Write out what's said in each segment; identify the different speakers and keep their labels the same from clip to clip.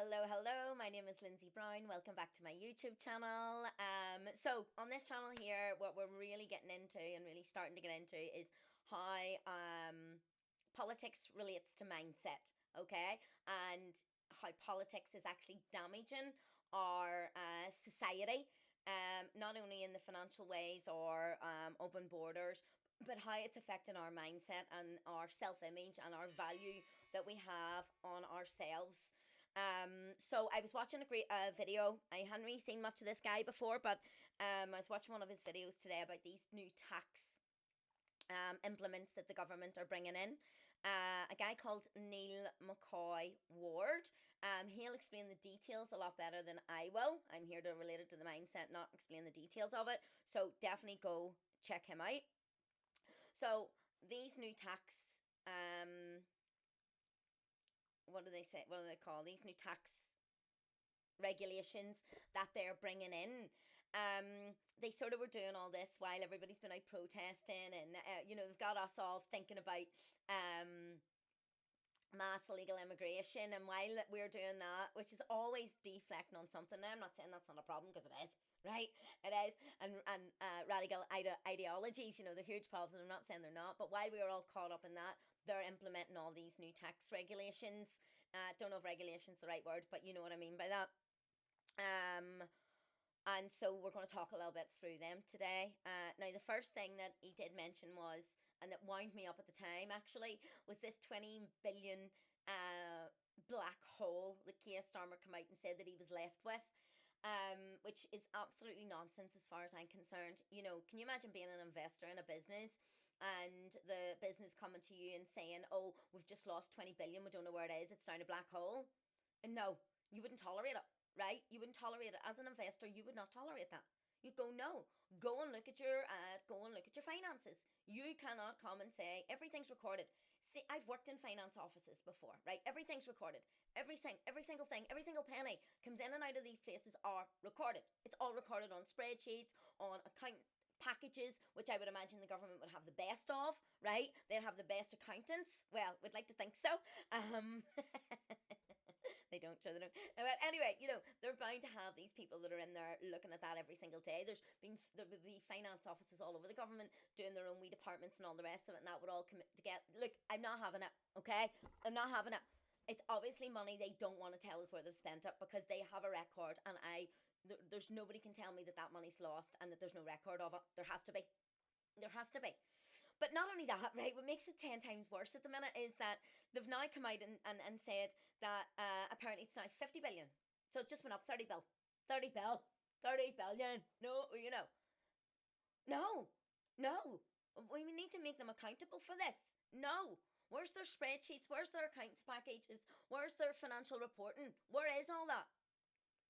Speaker 1: Hello. My name is Lindsay Brown. Welcome back to my YouTube channel. So on this channel here, what we're really getting into and really starting to get into is how politics relates to mindset. Okay, and how politics is actually damaging our society. Not only in the financial ways or open borders, but how it's affecting our mindset and our self image and our value that we have on ourselves. So I was watching a great video. I hadn't really seen much of this guy before, but I was watching one of his videos today about these new tax implements that the government are bringing in. A guy called Neil McCoy Ward. He'll explain the details a lot better than I will. I'm here to relate it to the mindset, not explain the details of it. So definitely go check him out. So these new tax, what do they say? What do they call these new tax regulations that they're bringing in? They sort of were doing all this while everybody's been out protesting, and they've got us all thinking about mass illegal immigration, and while we're doing that, which is always deflecting on something. Now I'm not saying that's not a problem, because it is, right? It is. And radical ideologies, they're huge problems, and I'm not saying they're not, but while we are all caught up in that, they're implementing all these new tax regulations. Don't know if regulation's the right word, but you know what I mean by that. And so we're going to talk a little bit through them today. Now, the first thing that he did mention was, and that wound me up at the time actually, was this 20 billion black hole that Keir Starmer came out and said that he was left with. Which is absolutely nonsense as far as I'm concerned. Can you imagine being an investor in a business and the business coming to you and saying, oh, we've just lost 20 billion, we don't know where it is, it's down a black hole? And no, you wouldn't tolerate it, right? You wouldn't tolerate it. As an investor, you would not tolerate that. You go, no, go and look at your finances. You cannot come and say everything's recorded. See, I've worked in finance offices before, right? Everything's recorded. Every single thing, every single penny comes in and out of these places are recorded. It's all recorded on spreadsheets, on account packages, which I would imagine the government would have the best of, right? They'd have the best accountants. Well, we'd like to think so. They don't, sure they don't. But anyway, they're bound to have these people that are in there looking at that every single day. There would be finance offices all over the government doing their own wee departments and all the rest of it, and that would all come together. Look, I'm not having it, okay? I'm not having it. It's obviously money they don't want to tell us where they've spent it, because they have a record, and there's nobody can tell me that money's lost and that there's no record of it. There has to be. There has to be. But not only that, right, what makes it 10 times worse at the minute is that they've now come out and said that apparently it's now 50 billion. So it just went up 30 bill. 30 bill. 30 billion. No, No. No. We need to make them accountable for this. No. Where's their spreadsheets? Where's their accounts packages? Where's their financial reporting? Where is all that?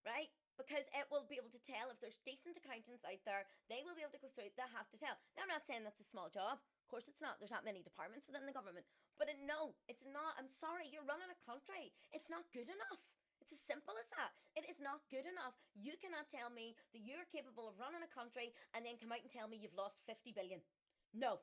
Speaker 1: Right? Because it will be able to tell if there's decent accountants out there. They will be able to go through. They have to tell. Now, I'm not saying that's a small job. Of course it's not. There's not many departments within the government. But no, it's not. I'm sorry. You're running a country. It's not good enough. It's as simple as that. It is not good enough. You cannot tell me that you're capable of running a country and then come out and tell me you've lost 50 billion. No.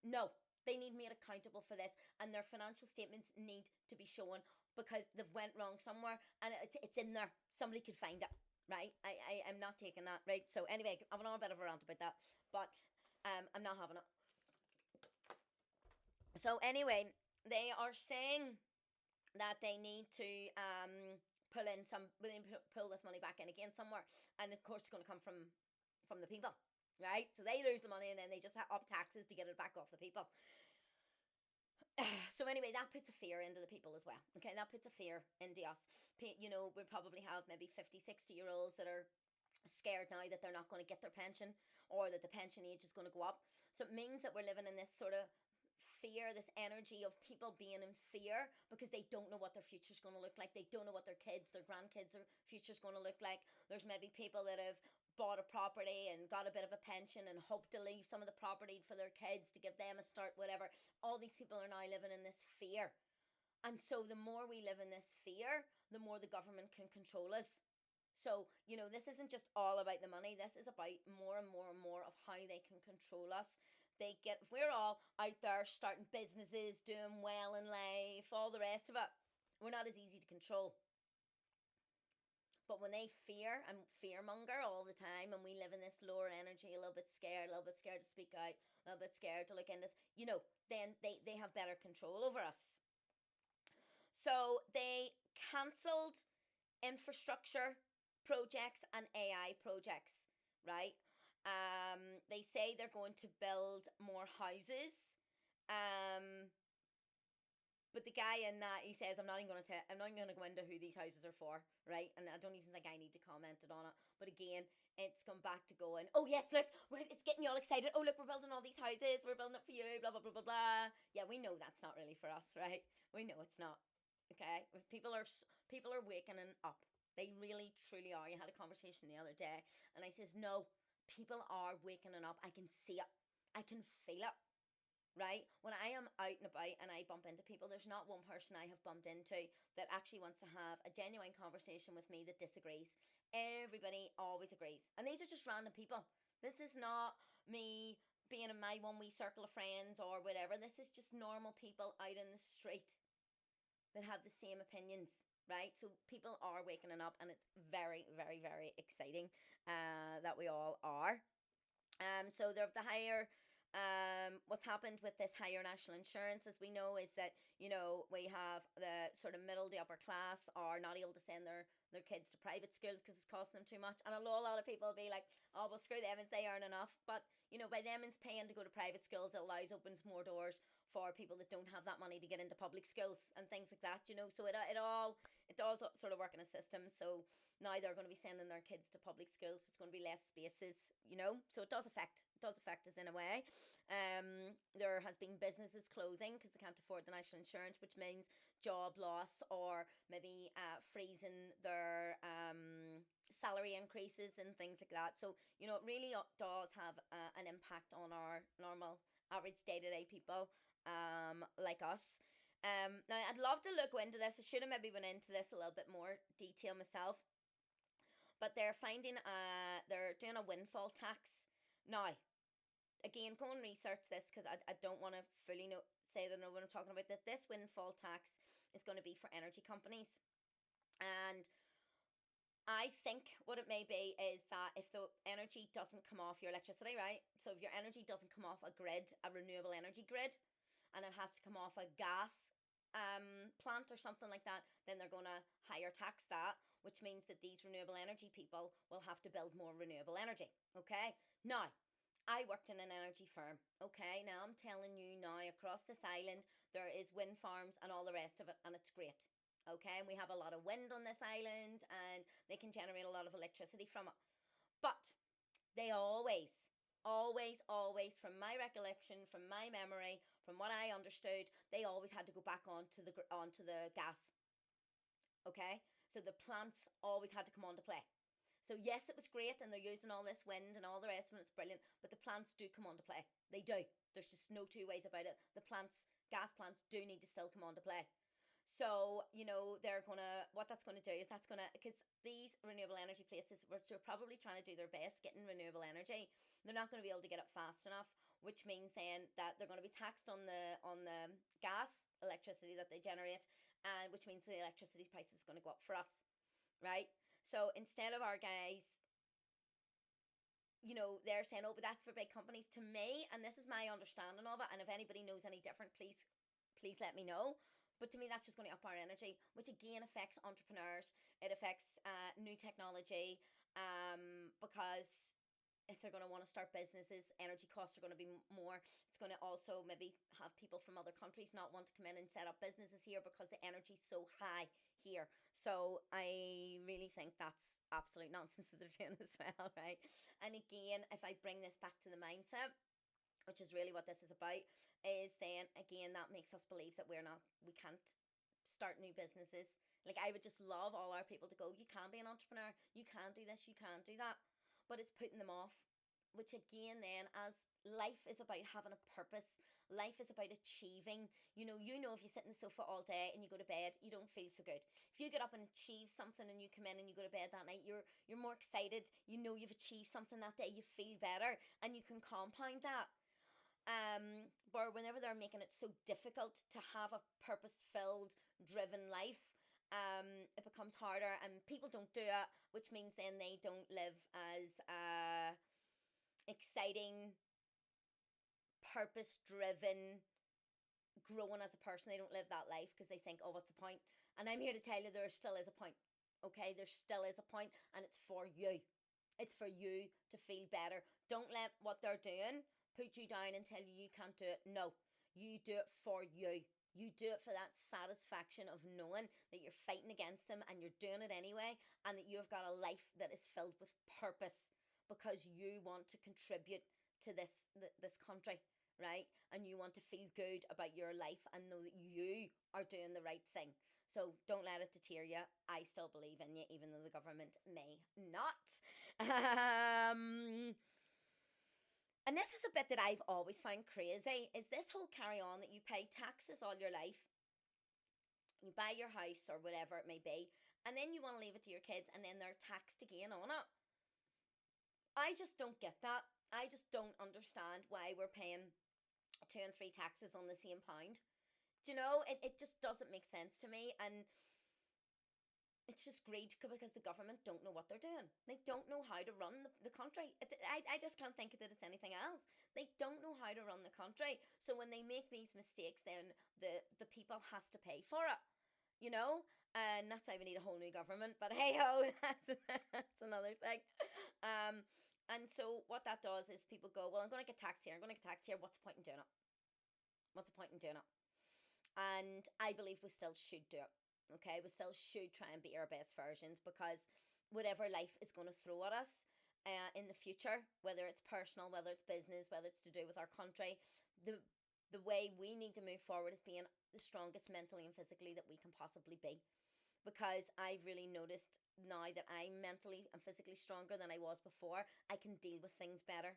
Speaker 1: No. They need made accountable for this, and their financial statements need to be shown, because they've went wrong somewhere, and it's in there. Somebody could find it, right? I am not taking that, right? So anyway, I'm on a bit of a rant about that, but I'm not having it. So anyway, they are saying that they need to pull this money back in again somewhere, and of course it's going to come from the people, right? So they lose the money and then they just up taxes to get it back off the people. So anyway, that puts a fear into the people as well. Okay, that puts a fear into us. We probably have maybe 50, 60-year-olds that are scared now that they're not going to get their pension, or that the pension age is going to go up. So it means that we're living in this sort of fear, this energy of people being in fear, because they don't know what their future's going to look like. They don't know what their kids, their grandkids, their future's going to look like. There's maybe people that have bought a property and got a bit of a pension and hope to leave some of the property for their kids to give them a start, whatever. All these people are now living in this fear. And so the more we live in this fear, the more the government can control us. So, this isn't just all about the money. This is about more and more and more of how they can control us. If we're all out there starting businesses, doing well in life, all the rest of it, we're not as easy to control. But when they fear and fearmonger all the time, and we live in this lower energy, a little bit scared to speak out, a little bit scared to look into, then they have better control over us. So they cancelled infrastructure projects and AI projects, right? They say they're going to build more houses. But the guy in that, he says, I'm not even going to go into who these houses are for, right? And I don't even think I need to comment on it. But again, it's come back to going, oh yes, look, it's getting you all excited. Oh look, we're building all these houses. We're building it for you. Blah blah blah blah blah. Yeah, we know that's not really for us, right? We know it's not. Okay, people are waking up. They really truly are. You had a conversation the other day, and I says, no, people are waking up. I can see it. I can feel it, right? When I am out and about and I bump into people, there's not one person I have bumped into that actually wants to have a genuine conversation with me that disagrees. Everybody always agrees. And these are just random people. This is not me being in my one wee circle of friends or whatever. This is just normal people out in the street that have the same opinions, right? So people are waking up, and it's very, very, very exciting that we all are. So the higher what's happened with this higher national insurance, as we know, is that we have the sort of middle to upper class are not able to send their kids to private schools because it's costing them too much. And a lot of people will be like, oh well, screw them, they earn enough. But by them it's paying to go to private schools, it opens more doors for people that don't have that money to get into public schools and things like that. So it does sort of work in a system. So now they're going to be sending their kids to public schools, but it's going to be less spaces. So it does affect us in a way. There has been businesses closing because they can't afford the national insurance, which means job loss, or maybe freezing their salary increases and things like that. So it really does have an impact on our normal average day-to-day people like us. Now I'd love to look into this. I should have maybe went into this a little bit more detail myself, but they're doing a windfall tax now. Again, go and research this because I don't want to fully say that I know what I'm talking about. That this windfall tax is going to be for energy companies, and I think what it may be is that if the energy doesn't come off your electricity, right? So if your energy doesn't come off a grid, a renewable energy grid, and it has to come off a gas plant or something like that, then they're going to higher tax that, which means that these renewable energy people will have to build more renewable energy. Okay, now I worked in an energy firm. Okay, now I'm telling you now, across this island there is wind farms and all the rest of it, and it's great. Okay, and we have a lot of wind on this island, and they can generate a lot of electricity from it. But they always, always, from my recollection, from my memory, from what I understood, they always had to go back onto the gas. Okay, so the plants always had to come on to play. So yes, it was great, and they're using all this wind and all the rest of it. It's brilliant, but the plants do come on to play. They do. There's just no two ways about it. The gas plants, do need to still come on to play. So what that's gonna do is because these renewable energy places, which are probably trying to do their best getting renewable energy, they're not going to be able to get it fast enough. Which means then that they're going to be taxed on the gas electricity that they generate, and which means the electricity price is going to go up for us, right? So instead of our guys, they're saying, oh, but that's for big companies. To me, and this is my understanding of it, and if anybody knows any different, please let me know. But to me, that's just going to up our energy, which again affects entrepreneurs. It affects new technology, because if they're going to want to start businesses, energy costs are going to be more. It's going to also maybe have people from other countries not want to come in and set up businesses here because the energy's so high here. So I really think that's absolute nonsense that they're doing as well, right? And again, if I bring this back to the mindset, which is really what this is about, is then again that makes us believe that we can't start new businesses. Like, I would just love all our people to go, you can be an entrepreneur, you can do this, you can do that, but it's putting them off. Which again then, as life is about having a purpose, life is about achieving. If you sit on the sofa all day and you go to bed, you don't feel so good. If you get up and achieve something and you come in and you go to bed that night, you're more excited. You've achieved something that day, you feel better, and you can compound that. But whenever they're making it so difficult to have a purpose-filled, driven life, it becomes harder and people don't do it, which means then they don't live as exciting, purpose driven, growing as a person. They don't live that life because they think, oh, what's the point? And I'm here to tell you there still is a point. Okay, there still is a point, and it's for you. It's for you to feel better. Don't let what they're doing put you down and tell you you can't do it. No, you do it for you. You do it for that satisfaction of knowing that you're fighting against them and you're doing it anyway, and that you've got a life that is filled with purpose because you want to contribute to this country, right? And you want to feel good about your life and know that you are doing the right thing. So don't let it deter you. I still believe in you, even though the government may not. And this is a bit that I've always found crazy, is this whole carry on that you pay taxes all your life, you buy your house or whatever it may be, and then you want to leave it to your kids and then they're taxed again on it. I just don't get that. I just don't understand why we're paying 2 and 3 taxes on the same pound. Do you know, it just doesn't make sense to me. And it's just greed because the government don't know what they're doing. They don't know how to run the country. I just can't think that it's anything else. They don't know how to run the country. So when they make these mistakes, then the people has to pay for it, you know? And that's why we need a whole new government. But hey ho, that's another thing. And so what that does is people go, well, I'm going to get taxed here. I'm going to get taxed here. What's the point in doing it? What's the point in doing it? And I believe we still should do it. Okay, we still should try and be our best versions, because whatever life is going to throw at us in the future, whether it's personal, whether it's business, whether it's to do with our country, the way we need to move forward is being the strongest mentally and physically that we can possibly be. Because I've really noticed now that I'm mentally and physically stronger than I was before, I can deal with things better.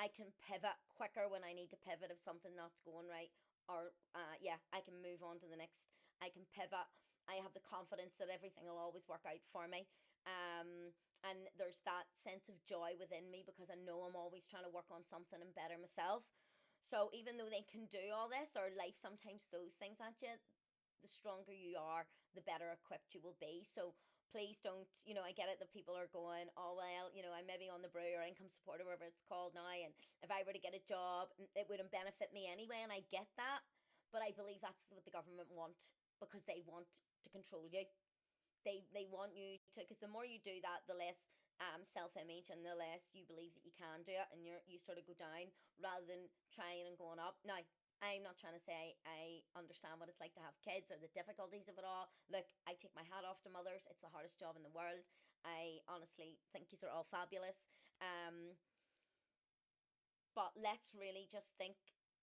Speaker 1: I can pivot quicker when I need to pivot if something not's going right, or I can move on to the next. I can pivot. I have the confidence that everything will always work out for me. And there's that sense of joy within me because I know I'm always trying to work on something and better myself. So even though they can do all this, or life sometimes throws things at you, the stronger you are, the better equipped you will be. So please don't, I get it that people are going, oh, well, I'm maybe on the brew or income support or whatever it's called now. And if I were to get a job, it wouldn't benefit me anyway. And I get that. But I believe that's what the government want, because they want to control you. They want you to, because the more you do that, the less self-image and the less you believe that you can do it, and you sort of go down rather than trying and going up. Now, I'm not trying to say I understand what it's like to have kids or the difficulties of it all. Look, I take my hat off to mothers. It's the hardest job in the world. I honestly think these are all fabulous. But let's really just think,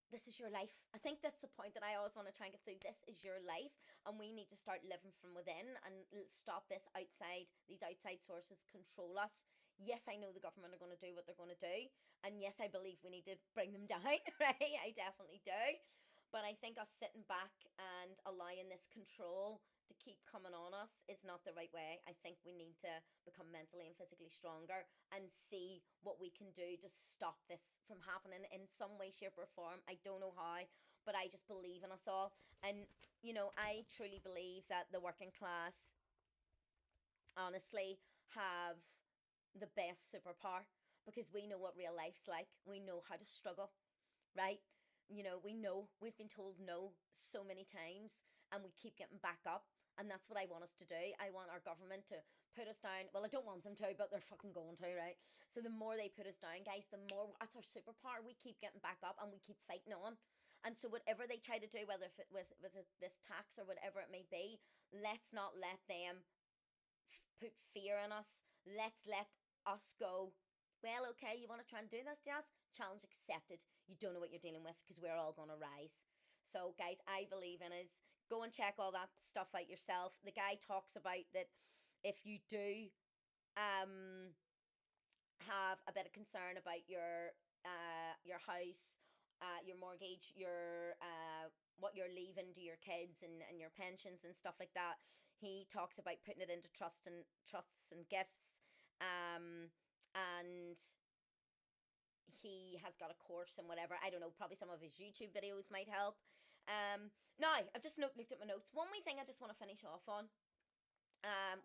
Speaker 1: this is your life. I think that's the point that I always want to try and get through. This is your life, and we need to start living from within and stop these outside sources control us. Yes, I know the government are going to do what they're going to do, and yes, I believe we need to bring them down, right? I definitely do. But I think us sitting back and allowing this control to keep coming on us is not the right way. I think we need to become mentally and physically stronger and see what we can do to stop this from happening in some way, shape, or form. I don't know how, but I just believe in us all. And, I truly believe that the working class honestly have the best superpower, because we know what real life's like. We know how to struggle, right? We know we've been told no so many times, and we keep getting back up. And that's what I want us to do. I want our government to put us down. Well, I don't want them to, but they're fucking going to, right? So the more they put us down, guys, the more, that's our superpower. We keep getting back up and we keep fighting on. And so whatever they try to do, whether with this tax or whatever it may be, let's not let them put fear in us. Let's let us go, well, okay, you want to try and do this, Jazz? Challenge accepted. You don't know what you're dealing with, because we're all going to rise. So, guys, I believe in us. Go and check all that stuff out yourself. The guy talks about that if you do have a bit of concern about your house, your mortgage, your what you're leaving to your kids, and your pensions and stuff like that, he talks about putting it into trusts and gifts. And he has got a course and whatever. I don't know, probably some of his YouTube videos might help. Now I've just looked at my notes. One wee thing I just want to finish off on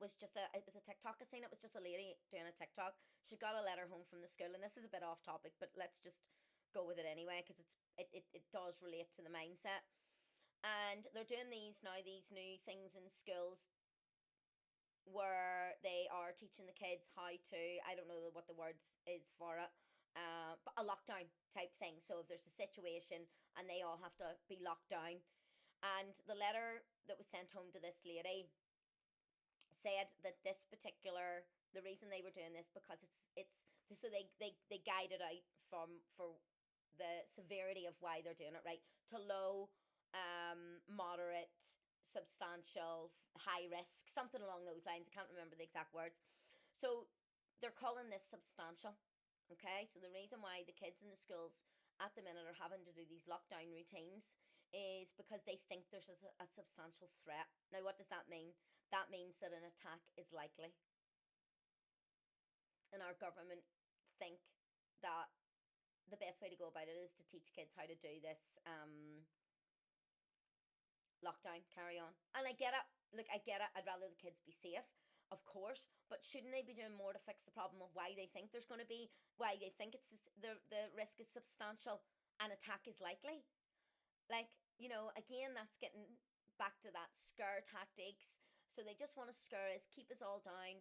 Speaker 1: was just it was a TikTok I seen. It was just a lady doing a TikTok. She got a letter home from the school, and this is a bit off topic, but let's just go with it anyway because it does relate to the mindset. And they're doing these new things in schools where they are teaching the kids how to, I don't know what the words is for it, but a lockdown type thing. So if there's a situation and they all have to be locked down, and the letter that was sent home to this lady said that this particular, the reason they were doing this because it's so they guided out from for the severity of why they're doing it, right, to low, moderate, substantial, high risk, something along those lines. I can't remember the exact words. So they're calling this substantial. Okay, so the reason why the kids in the schools at the minute are having to do these lockdown routines is because they think there's a substantial threat. Now, what does that mean? That means that an attack is likely. And our government think that the best way to go about it is to teach kids how to do this lockdown carry on. And I get it. Look, I get it. I'd rather the kids be safe, of course, but shouldn't they be doing more to fix the problem of why they think there's going to be, why they think it's the risk is substantial and attack is likely? Like, again, that's getting back to that scare tactics. So they just want to scare us, keep us all down,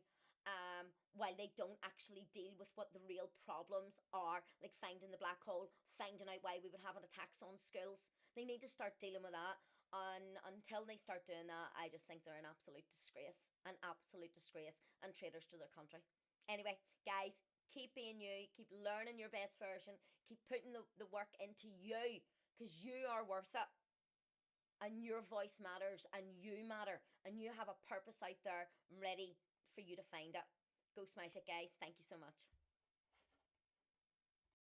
Speaker 1: while they don't actually deal with what the real problems are, like finding the black hole, finding out why we would have attacks on schools. They need to start dealing with that. And until they start doing that, I just think they're an absolute disgrace, and traitors to their country. Anyway, guys, keep being you, keep learning your best version, keep putting the work into you, because you are worth it. And your voice matters, and you matter, and you have a purpose out there ready for you to find it. Go smash it, guys. Thank you so much.